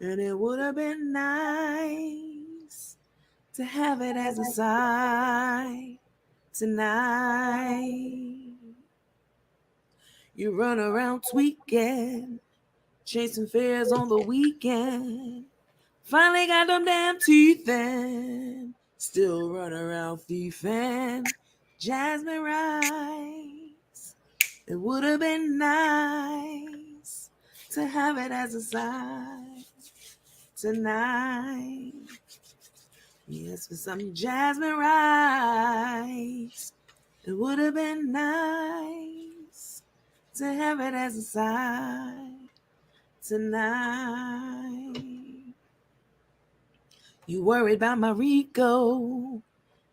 And it would have been nice to have it as a side tonight. You run around tweaking, chasing fears on the weekend. Finally got them damn teeth in. Still run around thieving. Jasmine Rice. It would have been nice to have it as a side tonight. Yes, for some Jasmine Rice. It would have been nice to have it as a side tonight. You worried about my Rico.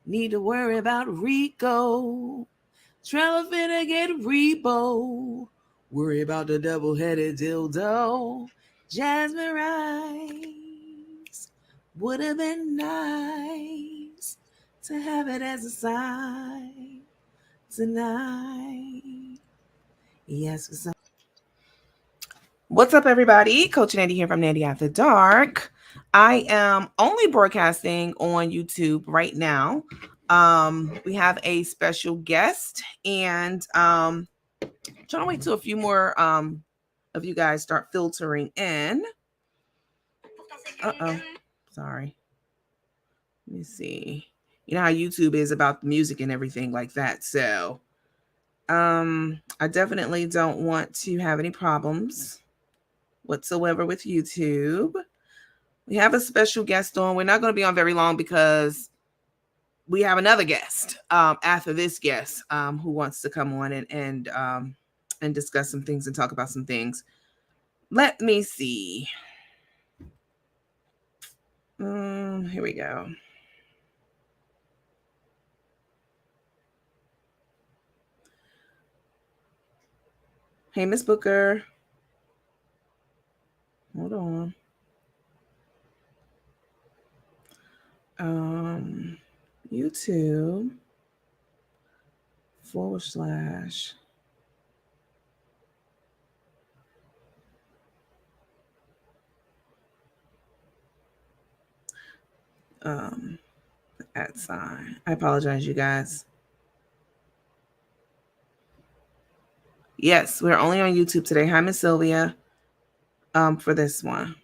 Need to worry about Rico. Trailer finna get Rebo. Worry about the double-headed dildo. Jasmine Rice. Would have been nice to have it as a side tonight. Yes, for some. What's up, everybody? Coach Nandy here from Nandy After Dark. I am only broadcasting on YouTube right now. We have a special guest, and trying to wait till a few more of you guys start filtering in. Sorry. Let me see. You know how YouTube is about the music and everything like that. So I definitely don't want to have any problems whatsoever with YouTube. We have a special guest on. We're not going to be on very long because we have another guest after this guest who wants to come on and discuss some things and talk about some things. Let me see. Here we go. Hey, Miss Booker. Hold on. YouTube / @ I apologize, you guys. Yes, we're only on YouTube today. Hi, Miss Sylvia. For this one.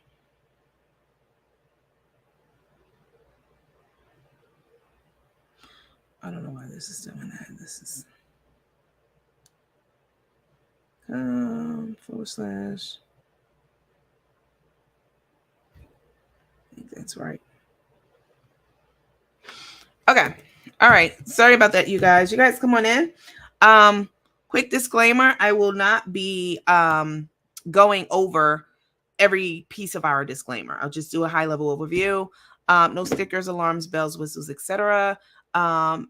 I don't know why this is doing that. This is / I think that's right. Okay. All right. Sorry about that, you guys. You guys come on in. Quick disclaimer, I will not be going over every piece of our disclaimer. I'll just do a high-level overview. No stickers, alarms, bells, whistles, etc.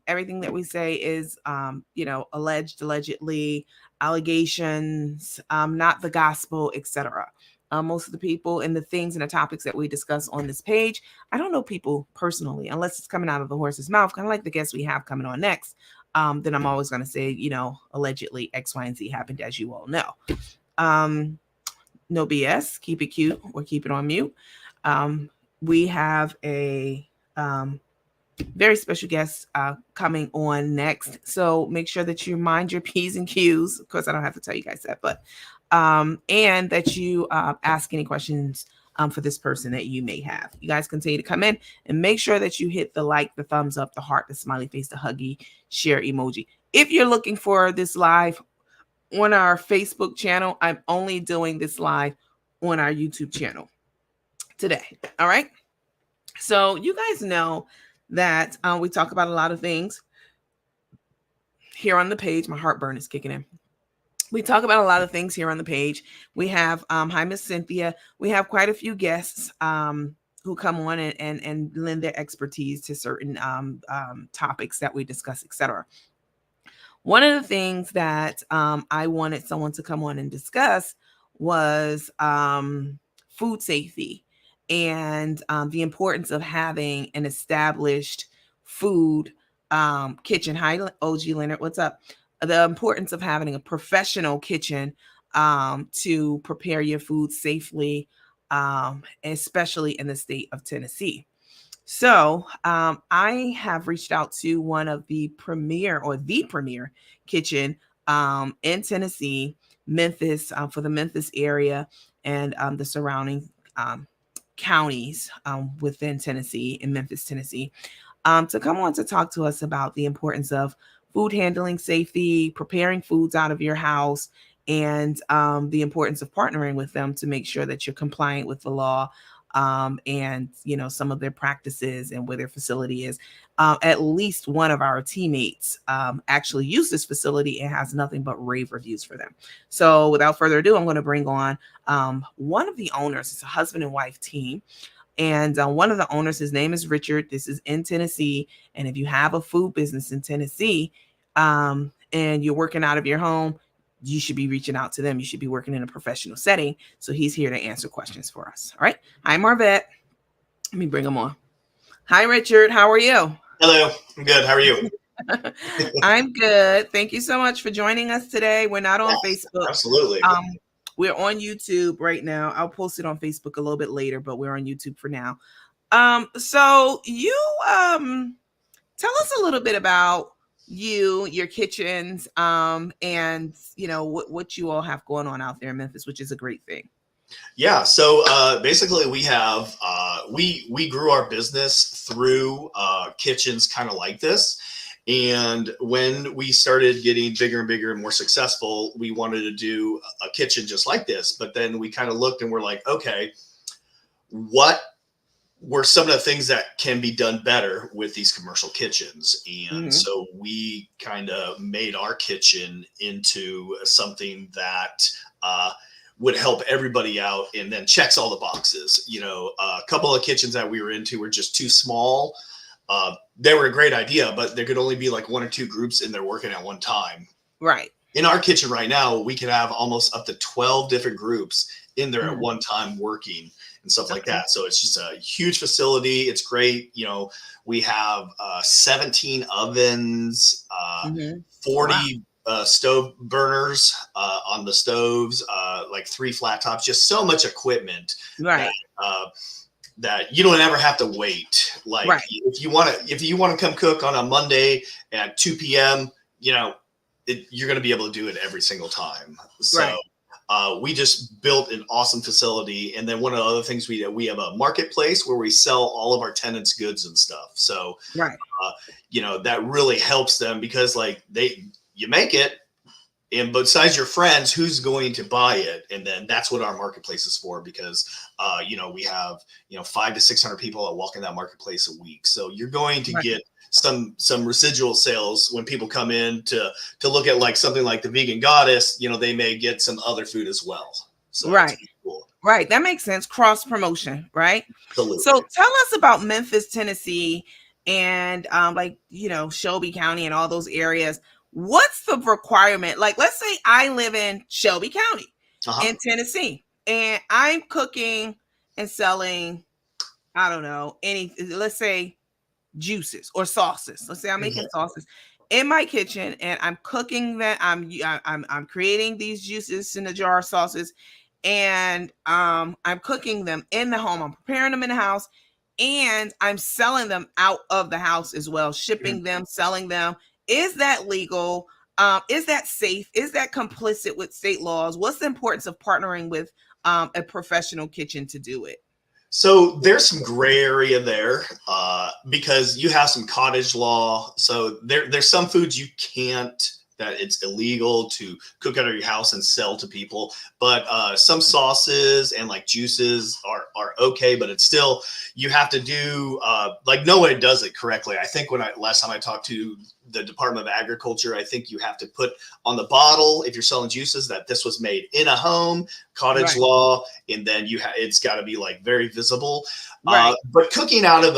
Everything that we say is alleged, allegedly, allegations, not the gospel, etc. Most of the people and the things and the topics that we discuss on this page, I don't know people personally, unless it's coming out of the horse's mouth, kind of like the guests we have coming on next. Then I'm always going to say, allegedly X, Y, and Z happened, as you all know. No BS, keep it cute or keep it on mute. We have a very special guest coming on next. So make sure that you mind your P's and Q's. Of course, I don't have to tell you guys that, but and that you ask any questions for this person that you may have. You guys continue to come in and make sure that you hit the like, the thumbs up, the heart, the smiley face, the huggy, share emoji. If you're looking for this live on our Facebook channel, I'm only doing this live on our YouTube channel today. All right. So you guys know that we talk about a lot of things here on the page. My heartburn is kicking in. We talk about a lot of things here on the page. We have, hi, Miss Cynthia. We have quite a few guests who come on and lend their expertise to certain topics that we discuss, etc. One of the things that I wanted someone to come on and discuss was food safety and the importance of having an established food kitchen. Hi, OG Leonard, what's up? The importance of having a professional kitchen to prepare your food safely especially in the state of Tennessee. So I have reached out to one of the premier kitchen in Tennessee, Memphis, for the Memphis area and the surrounding counties within Tennessee, in Memphis, Tennessee, to come on to talk to us about the importance of food handling safety, preparing foods out of your house, and the importance of partnering with them to make sure that you're compliant with the law, and some of their practices and where their facility is. At least one of our teammates actually used this facility and has nothing but rave reviews for them. So without further ado, I'm going to bring on one of the owners. It's a husband and wife team. And one of the owners, his name is Richard. This is in Tennessee. And if you have a food business in Tennessee, and you're working out of your home, you should be reaching out to them. You should be working in a professional setting. So he's here to answer questions for us. All right. Hi, Marvette. Let me bring him on. Hi, Richard. How are you? Hello. I'm good. How are you? I'm good. Thank you so much for joining us today. We're not on Facebook. Absolutely. We're on YouTube right now. I'll post it on Facebook a little bit later, but we're on YouTube for now. So you tell us a little bit about your kitchens, and what you all have going on out there in Memphis, which is a great thing. Yeah. So basically, we have we grew our business through kitchens, kind of like this. And when we started getting bigger and bigger and more successful, we wanted to do a kitchen just like this. But then we kind of looked and we're like, okay, what were some of the things that can be done better with these commercial kitchens? And so we kind of made our kitchen into something that would help everybody out and then checks all the boxes. A couple of kitchens that we were into were just too small. They were a great idea, but there could only be like one or two groups in there working at one time. Right. In our kitchen right now, we can have almost up to 12 different groups in there at one time working and stuff like that. So it's just a huge facility. It's great. We have 17 ovens, 40 stove burners on the stoves, like 3 flat tops, just so much equipment. Right. That you don't ever have to wait. Like if you want to come cook on a Monday at 2 p.m., you're going to be able to do it every single time. So we just built an awesome facility. And then one of the other things we have a marketplace where we sell all of our tenants' goods and stuff. So, that really helps them because you make it, and besides your friends, who's going to buy it? And then that's what our marketplace is for, because, we have, 500 to 600 people that walk in that marketplace a week. So you're going to get some residual sales when people come in to look at like something like the Vegan Goddess. They may get some other food as well. So right. Cool. Right. That makes sense. Cross promotion. Right. Absolutely. So tell us about Memphis, Tennessee, and Shelby County and all those areas. What's the requirement? Like, let's say I live in Shelby County in Tennessee, and I'm cooking and selling, I don't know, let's say juices or sauces. Let's say I'm making sauces in my kitchen and I'm cooking that. I'm creating these juices in a jar of sauces, and I'm cooking them in the home. I'm preparing them in the house, and I'm selling them out of the house as well, shipping them, selling them. Is that legal? Is that safe? Is that complicit with state laws? What's the importance of partnering with a professional kitchen to do it? So there's some gray area there because you have some cottage law. So there's some foods you can't, that it's illegal to cook out of your house and sell to people. But some sauces and like juices are okay, but it's still, you have to do like no one does it correctly. I think last time I talked to the Department of Agriculture, I think you have to put on the bottle, if you're selling juices, that this was made in a home, cottage law, and then it's got to be like very visible. But cooking out of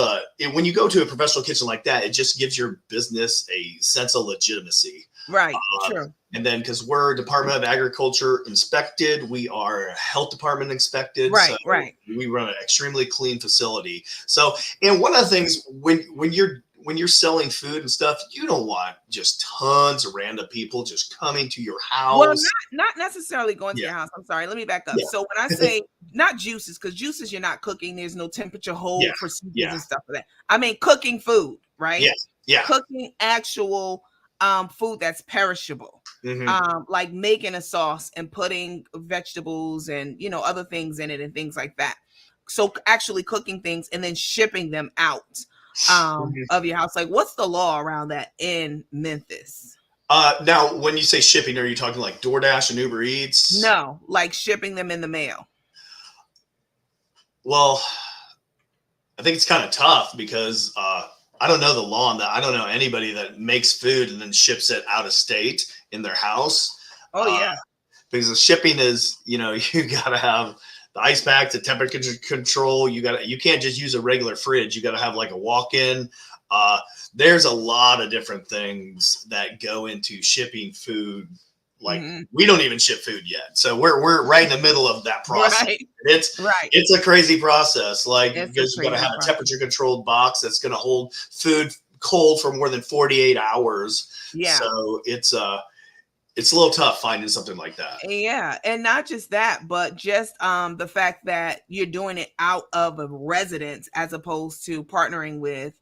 when you go to a professional kitchen like that, it just gives your business a sense of legitimacy. Right. True. And then because we're Department of Agriculture inspected, we are Health Department inspected. Right. So we run an extremely clean facility. So, and one of the things when you're selling food and stuff, you don't want just tons of random people just coming to your house. Well, not necessarily going to your house. I'm sorry. Let me back up. So when I say not juices, because juices you're not cooking. There's no temperature hold Yeah. procedures Yeah. and stuff like that. I mean, cooking food, right? Yeah. Yeah. Cooking actual food that's perishable. Mhm. Like making a sauce and putting vegetables and other things in it and things like that. So actually cooking things and then shipping them out Mhm. of your house. Like, what's the law around that in Memphis? Now, when you say shipping, are you talking like DoorDash and Uber Eats? No, like shipping them in the mail. Well, I think it's kind of tough because I don't know the law on that. I don't know anybody that makes food and then ships it out of state in their house. Oh yeah. Because the shipping is, you got to have the ice pack, the temperature control. You can't just use a regular fridge. You got to have like a walk-in. There's a lot of different things that go into shipping food. Like we don't even ship food yet, so we're right in the middle of that process. Right. It's a crazy process, like It's because you got to have process. a temperature controlled box that's going to hold food cold for more than 48 hours. Yeah. So it's a little tough finding something like that. Yeah, and not just that, but just the fact that you're doing it out of a residence as opposed to partnering with,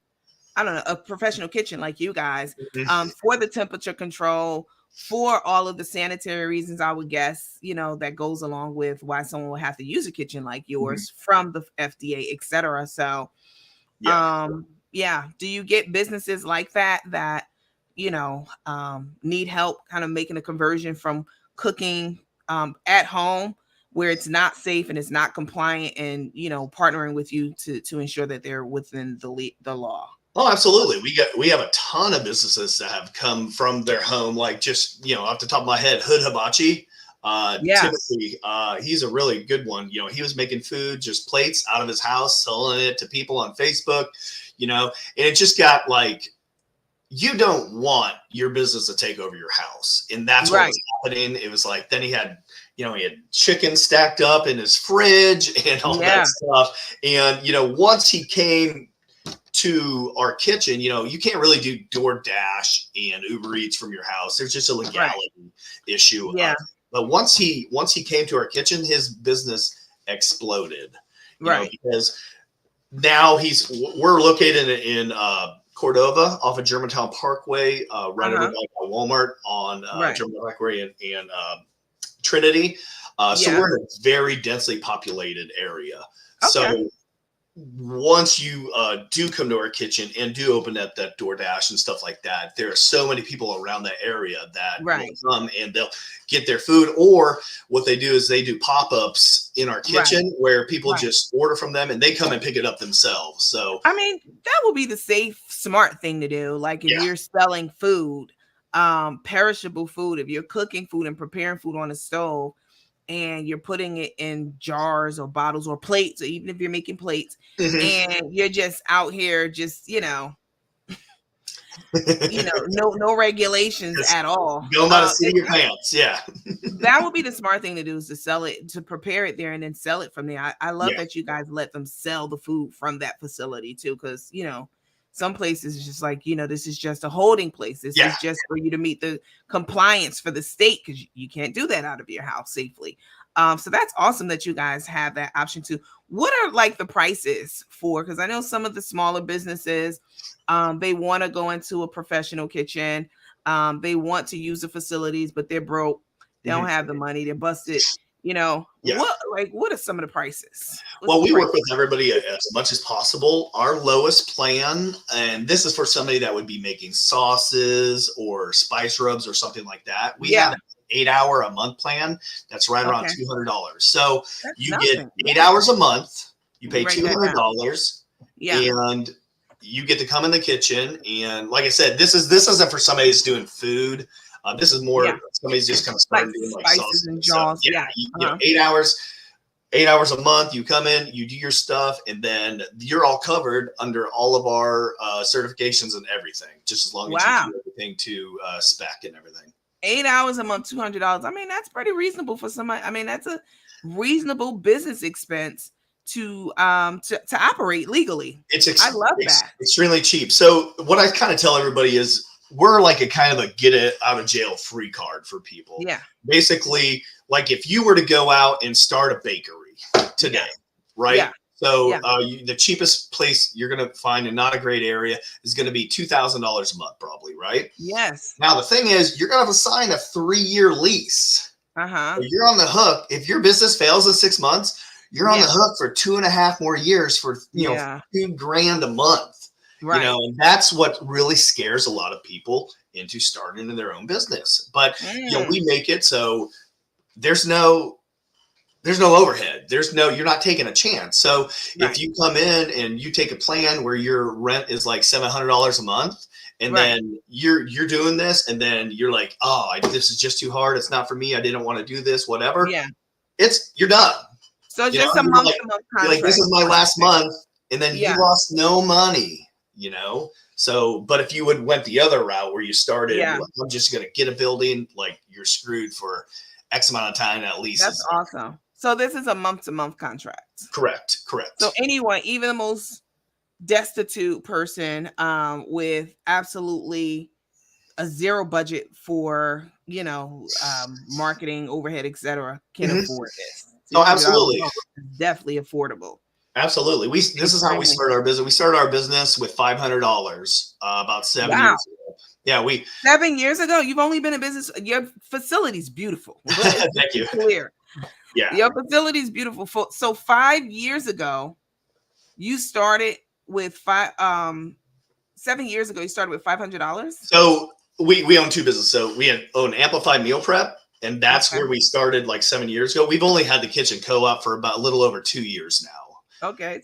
I don't know, a professional kitchen like you guys, for the temperature control, for all of the sanitary reasons, I would guess, that goes along with why someone would have to use a kitchen like yours from the FDA, etc. So, yeah. Do you get businesses like that need help kind of making a conversion from cooking at home where it's not safe and it's not compliant and, partnering with you to ensure that they're within the law? Oh, absolutely. We have a ton of businesses that have come from their home, like just, off the top of my head, Hood Hibachi. Timothy, he's a really good one. He was making food, just plates out of his house, selling it to people on Facebook, and it just got like, you don't want your business to take over your house. And that's what was happening. It was like, then he had chicken stacked up in his fridge and all that stuff. And, once he came to our kitchen, you can't really do DoorDash and Uber Eats from your house. There's just a legality issue. Yeah. But once he came to our kitchen, his business exploded. Because now we're located in Cordova off of Germantown Parkway, right over by Walmart on Germantown Parkway and Trinity. So we're in a very densely populated area. Okay. So once you do come to our kitchen and do open up that DoorDash and stuff like that, there are so many people around that area that will come and they'll get their food. Or what they do is they do pop-ups in our kitchen where people just order from them and they come and pick it up themselves. So I mean, that would be the safe, smart thing to do. Like if you're selling food, perishable food, if you're cooking food and preparing food on a stove, and you're putting it in jars or bottles or plates, or even if you're making plates, and you're just out here, just no regulations at all. Go by the seat of your pants. Yeah, that would be the smart thing to do, is to sell it, to prepare it there, and then sell it from there. I love that you guys let them sell the food from that facility too, because some places is just like, this is just a holding place. This is just for you to meet the compliance for the state, because you can't do that out of your house safely. So that's awesome that you guys have that option too. What are like the prices for? Because I know some of the smaller businesses, they want to go into a professional kitchen. They want to use the facilities, but they're broke. They don't have the money. They're busted. What are some of the prices? We work with everybody as much as possible. Our lowest plan, and this is for somebody that would be making sauces or spice rubs or something like that. We have an 8-hour a month plan that's right around $200. So that's you get 8 hours a month. You pay $200, and you get to come in the kitchen. And like I said, this isn't for somebody who's doing food. This is more somebody's just kind of starting doing like sauces and jaws. So, 8 hours. 8 hours a month, you come in, you do your stuff, and then you're all covered under all of our certifications and everything, just as long as you do everything to spec and everything. 8 hours a month, $200. I mean, that's pretty reasonable for somebody. I mean, that's a reasonable business expense to operate legally. I love that. Extremely cheap. So what I kind of tell everybody is we're like a kind of a get it out of jail free card for people. Yeah. Basically, like if you were to go out and start a bakery today, right? Yeah. So the cheapest place you're going to find in not a great area is going to be $2,000 a month, probably, right? Yes. Now, the thing is, you're going to have to sign a 3-year lease. Uh-huh. So you're on the hook. If your business fails in 6 months, you're on the hook for 2.5 more years for, you know, $2,000 a month. Right. You know, and that's what really scares a lot of people into starting in their own business. But, you know, we make it so there's no overhead. You're not taking a chance. So if you come in and you take a plan where your rent is like $700 a month, and then you're doing this, and then you're like, oh, this is just too hard. It's not for me. I didn't want to do this, whatever. Yeah. You're done. So it's just a month to month contract. Like, this is my last month. And then you lost no money, you know? So, but if you went the other route where you started, like, I'm just going to get a building, like, you're screwed for X amount of time at least. That's awesome. So this is a month to month contract. Correct. So anyone, even the most destitute person with absolutely a zero budget for, you know, marketing, overhead, etc., can afford this. Oh, absolutely. It's definitely affordable. Absolutely. This is how we started our business. We started our business with $500 about 7 years ago. Yeah, 7 years ago. You've only been in business. Your facility's beautiful. Thank you. Clear. Yeah. Your facility's beautiful. So 5 years ago, you started with 7 years ago, you started with $500. So we own two businesses. So we own Amplify Meal Prep, and that's where we started like 7 years ago. We've only had the kitchen co-op for about a little over 2 years now. Okay.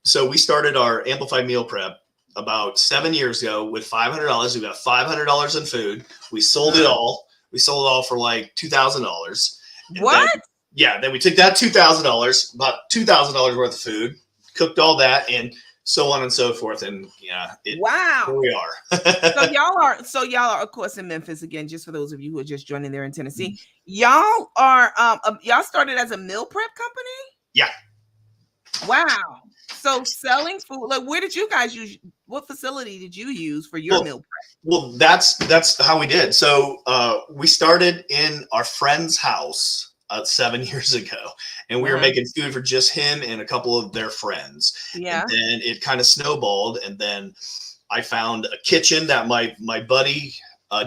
So we started our Amplify Meal Prep about 7 years ago with $500. We got $500 in food. We sold it all. We sold it all for like $2,000. What? Then we took that $2,000, about $2,000 worth of food, cooked all that, and so on and so forth. And wow, here we are. so y'all are of course in Memphis again. Just for those of you who are just joining there in Tennessee, y'all are y'all started as a meal prep company. Yeah. Wow. So selling food, like, where did you guys use? What facility did you use for your meal prep? Well, that's how we did. So we started in our friend's house 7 years ago, and we were making food for just him and a couple of their friends. Yeah. And then it kind of snowballed, and then I found a kitchen that my buddy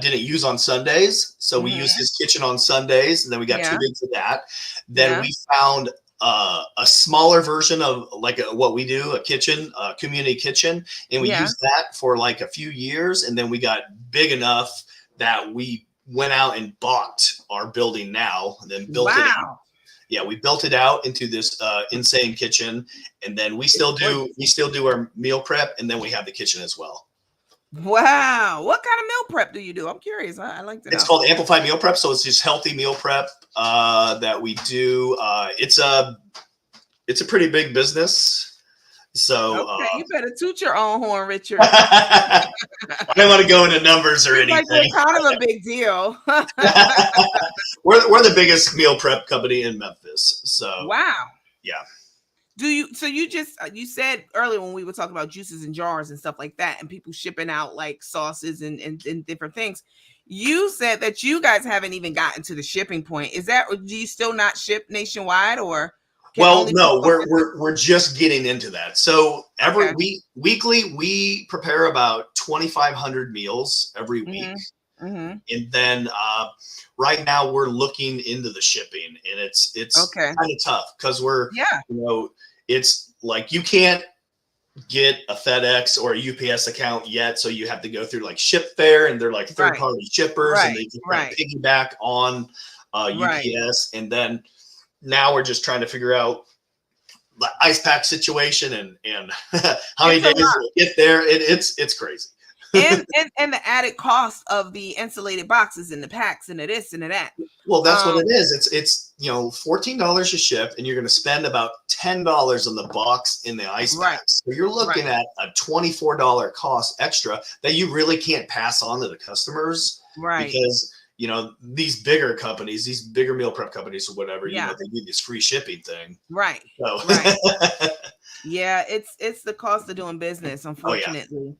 didn't use on Sundays, so we used his kitchen on Sundays, and then we got too big for that. Then we found a smaller version of like what we do, a kitchen, a community kitchen, and we used that for like a few years, and then we got big enough that we went out and bought our building now, and then built it out. Yeah, we built it out into this insane kitchen, and then we still do our meal prep, and then we have the kitchen as well. Wow. What kind of meal prep do you do? I'm curious. I like that. It's called Amplify Meal Prep. So it's just healthy meal prep that we do. It's a pretty big business. So you better toot your own horn, Richard. I don't want to go into numbers or anything. Like, kind of a big deal. We're the biggest meal prep company in Memphis. So wow. Yeah. You said earlier when we were talking about juices and jars and stuff like that, and people shipping out like sauces and different things, you said that you guys haven't even gotten to the shipping point. Is that, or do you still not ship nationwide, or? Well, no, we're just getting into that. So weekly, we prepare about 2,500 meals every week. And then right now we're looking into the shipping, and it's kind of tough because it's like you can't get a FedEx or a UPS account yet, so you have to go through like ShipFare, and they're like third-party shippers, and they can piggyback on UPS, and then now we're just trying to figure out the ice pack situation and how many days we'll get there. It's crazy. and the added cost of the insulated boxes and the packs and the this and the that. Well, that's what it is. It's $14 a ship, and you're going to spend about $10 on the box in the ice packs. So you're looking at a $24 cost extra that you really can't pass on to the customers, because these bigger companies, these bigger meal prep companies or whatever, they do this free shipping thing. Right. So. Yeah, it's the cost of doing business, unfortunately.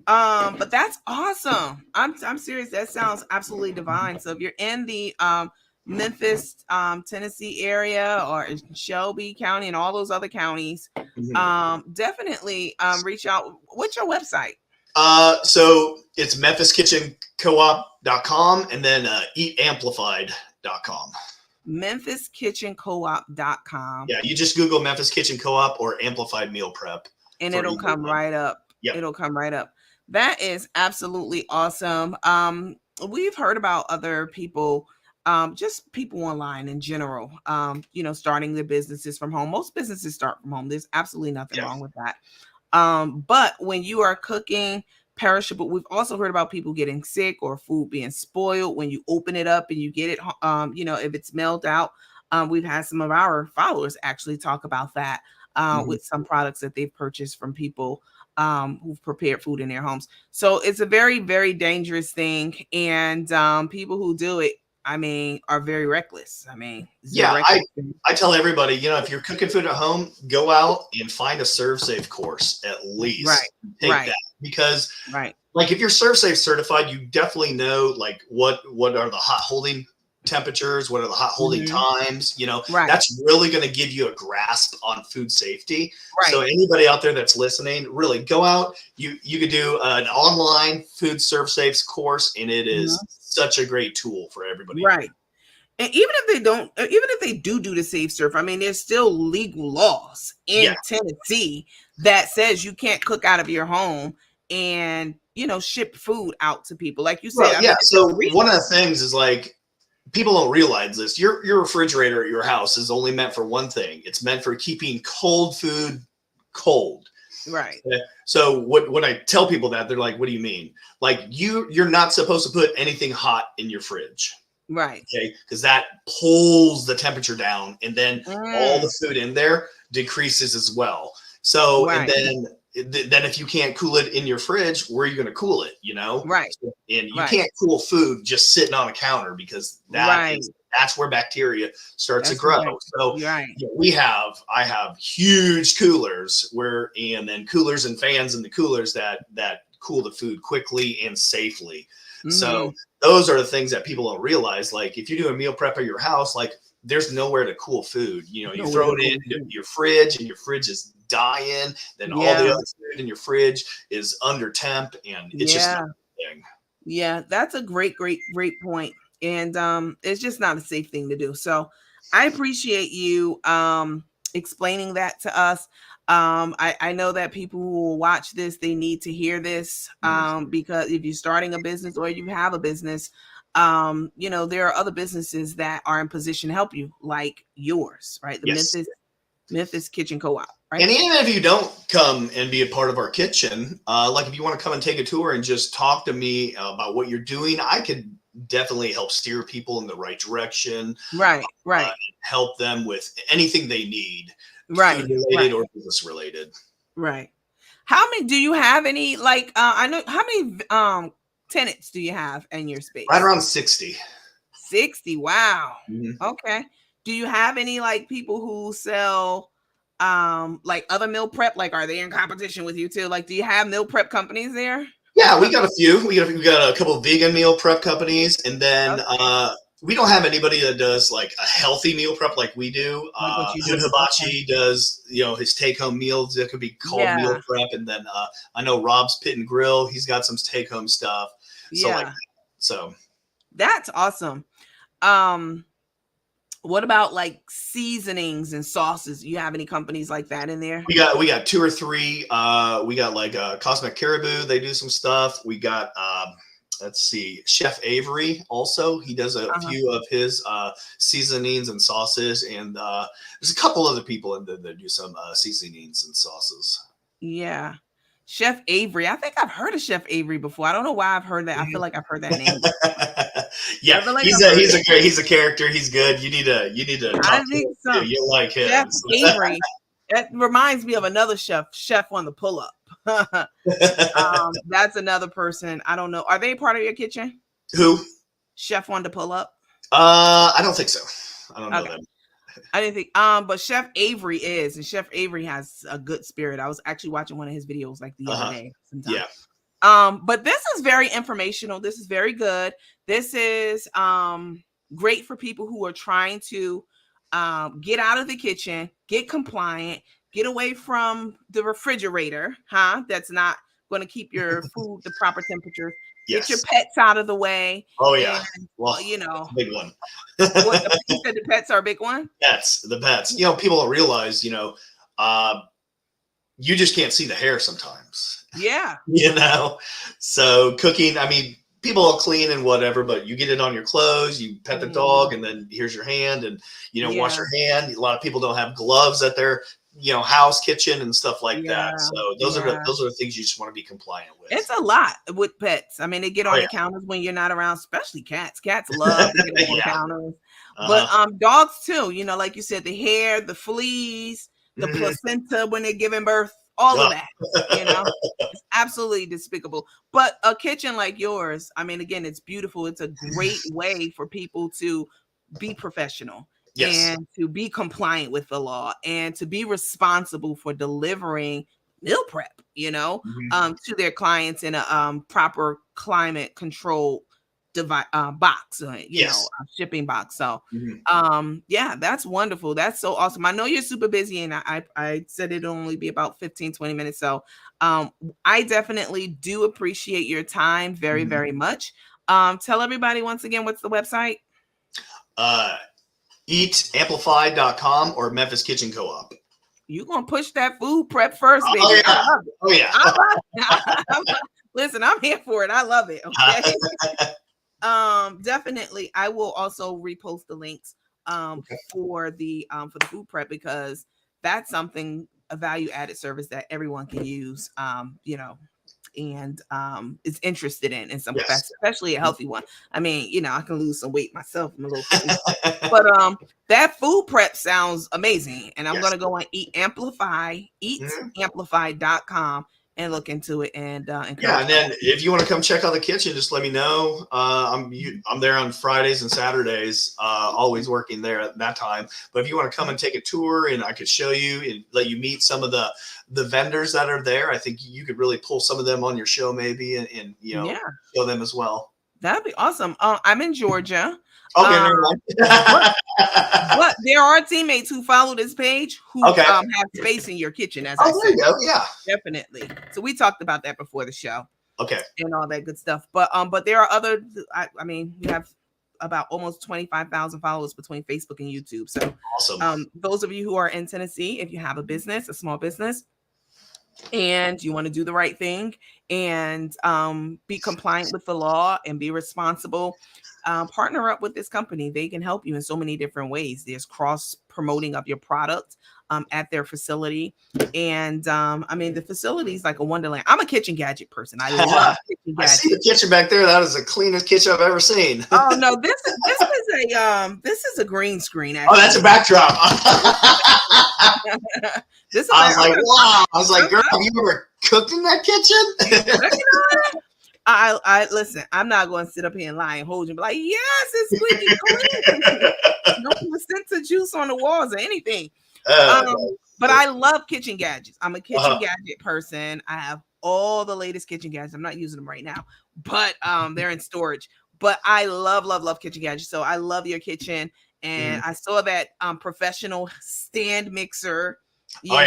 But that's awesome. I'm serious. That sounds absolutely divine. So if you're in the Memphis, Tennessee area, or in Shelby County and all those other counties, definitely reach out. What's your website? So it's memphiskitchencoop.com and then eatamplified.com. MemphisKitchenCoop.com. Yeah, you just Google Memphis Kitchen Co-op or Amplified Meal Prep. And it'll come right up. Yep. It'll come right up. That is absolutely awesome. We've heard about other people, just people online in general, starting their businesses from home. Most businesses start from home. There's absolutely nothing wrong with that. But when you are cooking perishable, we've also heard about people getting sick or food being spoiled when you open it up and you get it, if it's mailed out. We've had some of our followers actually talk about that with some products that they've purchased from people who've prepared food in their homes. So it's a very, very dangerous thing. And people who do it, are very reckless. I tell everybody, if you're cooking food at home, go out and find a ServSafe course at least. Take that, because like if you're ServSafe certified, you definitely know like what are the hot holding temperatures, what are the hot holding times, that's really going to give you a grasp on food safety. So anybody out there that's listening, really go out, you could do an online food ServSafe course, and it is such a great tool for everybody. And even if they do the Safe Serve, there's still legal laws in Tennessee that says you can't cook out of your home and ship food out to people, like you said. So one of the things is, like, people don't realize this. Your refrigerator at your house is only meant for one thing. It's meant for keeping cold food cold. Right. Okay? So when I tell people that, they're like, what do you mean? Like you're not supposed to put anything hot in your fridge. Right. Okay. Because that pulls the temperature down, and then all the food in there decreases as well. So, and then if you can't cool it in your fridge, where are you going to cool it? Right. And you can't cool food just sitting on a counter, because that's where bacteria starts to grow. So I have huge coolers and then coolers and fans in the coolers that cool the food quickly and safely. So those are the things that people don't realize. Like if you do a meal prep at your house, like there's nowhere to cool food. You throw it in your fridge, and your fridge is dying. Then all the other food in your fridge is under temp, and it's just not a thing. Yeah, that's a great point. And it's just not a safe thing to do. So I appreciate you explaining that to us. I know that people who will watch this, they need to hear this because if you're starting a business or you have a business, there are other businesses that are in position to help you, like yours, right? The Memphis Kitchen Co-op, right? And even if you don't come and be a part of our kitchen, like if you want to come and take a tour and just talk to me about what you're doing, I could definitely help steer people in the right direction. Right. Help them with anything they need. Right. Food related or business related. Right. How many do you have? Any I know how many tenants do you have in your space? Right around 60. 60. Wow. Okay. Do you have any people who sell other meal prep? Like, are they in competition with you too? Like, do you have meal prep companies there? Yeah, we got a few. We got a couple of vegan meal prep companies, and then we don't have anybody that does like a healthy meal prep like we do. Hood Hibachi does, his take-home meals that could be called meal prep, and then I know Rob's Pit and Grill. He's got some take-home stuff. So that's awesome. What about seasonings and sauces? Do you have any companies like that in there? We got 2 or 3. We got Cosmic Caribou. They do some stuff. We got let's see, Chef Avery also. He does a few of his seasonings and sauces, and there's a couple other people in there that do some seasonings and sauces. Yeah. Chef Avery. I think I've heard of Chef Avery before. I don't know why I've heard that. I feel like I've heard that name. He's a character. He's good. You need to talk I think to him. You like him. Chef Avery. That reminds me of another chef on the Pull Up. That's another person. I don't know. Are they part of your kitchen? Who? Chef on the Pull Up? I don't think so. I don't know them. I didn't think, but Chef Avery is, and Chef Avery has a good spirit. I was actually watching one of his videos the other day. Sometime. Yeah. But this is very informational. This is very good. This is, great for people who are trying to get out of the kitchen, get compliant, get away from the refrigerator, that's not going to keep your food the proper temperature. Get your Yes. pets out of the way. Oh And yeah. Well, you that's know a big one. what you said, the pets are a big one. The pets. You know, people don't realize. You just can't see the hair sometimes. Yeah. You know, so cooking. I mean, people will clean and whatever, but you get it on your clothes. You pet the dog, and then here's your hand, and wash your hand. A lot of people don't have gloves at their house kitchen and stuff like that. So those are the things you just want to be compliant with. It's a lot with pets. I mean, they get on the counters when you're not around, especially cats. Cats love to get on the counters. But dogs too, like you said, the hair, the fleas, the placenta when they're giving birth, all of that, it's absolutely despicable. But a kitchen like yours, I mean, again, it's beautiful. It's a great way for people to be professional. Yes. And to be compliant with the law and to be responsible for delivering meal prep, to their clients in a proper climate control box, shipping box. So, yeah, that's wonderful. That's so awesome. I know you're super busy, and I said it'd only be about 15, 20 minutes. So, I definitely do appreciate your time very, very much. Tell everybody once again, what's the website? Eatamplified.com or Memphis Kitchen Co-op. You're going to push that food prep first, baby. Oh, yeah. I love it. Oh, yeah. Listen, I'm here for it. I love it. Okay. Definitely. I will also repost the links for the food prep, because that's something, a value added service that everyone can use, and is interested in some capacity, especially a healthy one. I mean, I can lose some weight myself. I'm a little fitness, but that food prep sounds amazing, and I'm gonna go on eatamplify.com and look into it. And and then if you want to come check out the kitchen, just let me know. I'm there on Fridays and Saturdays, always working there at that time. But if you want to come and take a tour, and I could show you and let you meet some of the vendors that are there, I think you could really pull some of them on your show, maybe, and show them as well. That'd be awesome. I'm in Georgia. Okay, never mind. But there are teammates who follow this page who have space in your kitchen, as I said. There you go. Yeah, definitely. So we talked about that before the show. Okay. And all that good stuff. But there are other. I mean, you have about almost 25,000 followers between Facebook and YouTube. So awesome. Those of you who are in Tennessee, if you have a small business, and you want to do the right thing and be compliant with the law and be responsible, partner up with this company. They can help you in so many different ways. There's cross promoting of your product at their facility. And I mean, the facility is like a wonderland. I'm a kitchen gadget person. I love kitchen gadgets. I see the kitchen back there. That is the cleanest kitchen I've ever seen. Oh no, this is a green screen. Actually. Oh, that's a backdrop. I was like, wow. I was like, girl, have you ever cooked in that kitchen? I listen, I'm not going to sit up here and lie and hold you and be like, yes, it's squeaky clean. No placenta juice on the walls or anything. But I love kitchen gadgets. I'm a kitchen gadget person. I have all the latest kitchen gadgets. I'm not using them right now, but they're in storage. But I love kitchen gadgets. So I love your kitchen. And I saw that professional stand mixer. I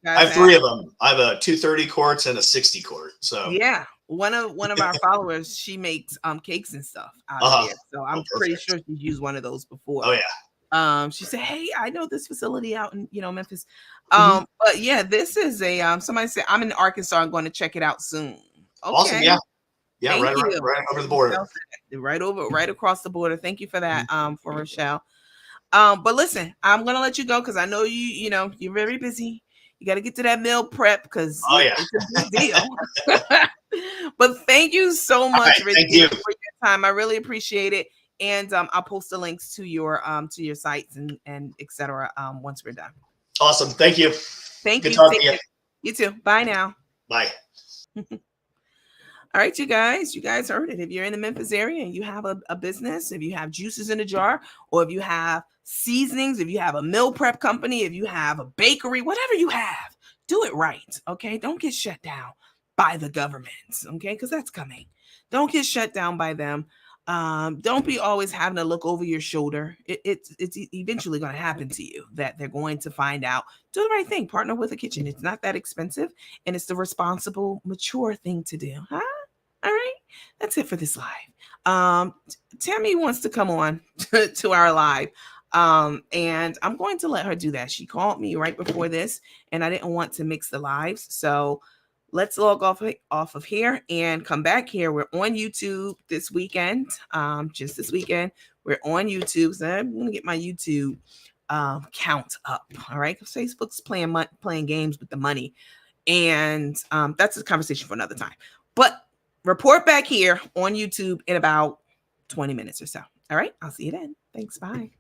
have 3 of them. I have a 230 quarts and a 60 quart. So yeah, one of our followers, she makes cakes and stuff out of there. So I'm pretty sure she's used one of those before. Oh yeah. She said, "Hey, I know this facility out in Memphis." But yeah, this is a somebody said, "I'm in Arkansas. I'm going to check it out soon." Okay. Awesome. Yeah. Yeah. Right over the border. Right across the border. Thank you for that. For Rochelle. But listen, I'm gonna let you go because I know you're very busy. You got to get to that meal prep because it's a big deal. But thank you so much, Richie, for your time. I really appreciate it. And I'll post the links to your sites and etc. Once we're done. Awesome. Thank you. Thank you. Good talking to you. You too. Bye now. Bye. All right, you guys heard it. If you're in the Memphis area and you have a business, if you have juices in a jar, or if you have seasonings, if you have a meal prep company, if you have a bakery, whatever you have, do it right. Okay. Don't get shut down by the government. Okay. Because that's coming. Don't get shut down by them. Don't be always having to look over your shoulder. It's eventually going to happen to you that they're going to find out. Do the right thing. Partner with a kitchen. It's not that expensive, and it's the responsible, mature thing to do. Huh? All right. That's it for this live. Tammy wants to come on to our live. And I'm going to let her do that. She called me right before this, and I didn't want to mix the lives. So let's log off of here and come back here. We're on YouTube this weekend. Just this weekend, we're on YouTube. So I'm going to get my YouTube count up. All right. Because Facebook's playing games with the money. And that's a conversation for another time. But report back here on YouTube in about 20 minutes or so. All right. I'll see you then. Thanks. Bye.